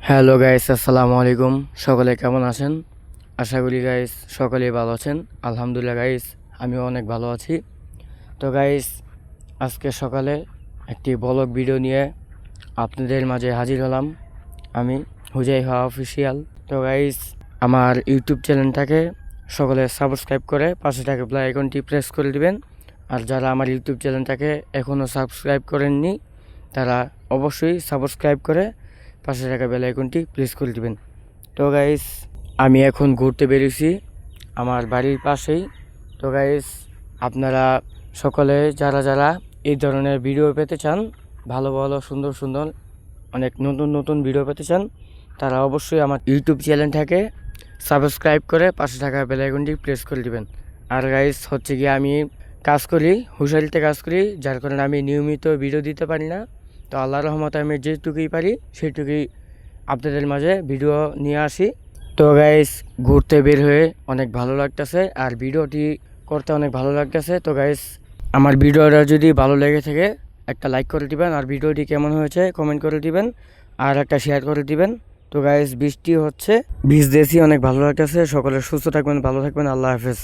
Hello guys, আসসালামু আলাইকুম। সকলে কেমন আছেন? আশা করি গাইস সকলেই ভালো আছেন। আলহামদুলিল্লাহ গাইস, আমিও অনেক ভালো আছি। তো গাইস, আজকে সকালে একটি ব্লগ ভিডিও নিয়ে আপনাদের মাঝে হাজির হলাম। আমি হুজাইফা অফিসিয়াল। তো গাইস, আমার ইউটিউব চ্যানেলটাকে সকলে সাবস্ক্রাইব করে পাশে থাকা বেল আইকনটি প্রেস করে দিবেন। আর যারা আমার ইউটিউব চ্যানেলটাকে এখনও সাবস্ক্রাইব করেননি, তারা অবশ্যই সাবস্ক্রাইব করে পাশে থাকা বেল আইকনটি প্রেস করে দিবেন। তো গাইস, আমি এখন ঘুরতে বেরিয়েছি আমার বাড়ির পাশেই। তো গাইস, আপনারা সকলে যারা যারা এই ধরনের ভিডিও পেতে চান, ভালো ভালো সুন্দর সুন্দর অনেক নতুন নতুন ভিডিও পেতে চান, তারা অবশ্যই আমার ইউটিউব চ্যানেলটাকে সাবস্ক্রাইব করে পাশে থাকা বেল আইকনটি প্রেস করে দিবেন। আর গাইস হচ্ছে কি, আমি কাজ করি, হুশারিতে কাজ করি, যার কারণে আমি নিয়মিত ভিডিও দিতে পারি না। তো আল্লাহর রহমতে আমি যেটুকুই পারি সেইটুকুই আপনাদের মাঝে ভিডিও নিয়ে আসি। তো গাইস, ঘুরতে বের হয়ে অনেক ভালো লাগতেছে আর ভিডিওটি করতে অনেক ভালো লাগতেছে। তো গাইস, আমার ভিডিওটা যদি ভালো লেগে থাকে একটা লাইক করে দিবেন, আর ভিডিওটি কেমন হয়েছে কমেন্ট করে দিবেন, আর একটা শেয়ার করে দিবেন। তো গাইস, বৃষ্টি হচ্ছে, ভিজতেছি, অনেক ভালো লাগতেছে। সকলে সুস্থ থাকবেন, ভালো থাকবেন। আল্লাহ হাফেজ।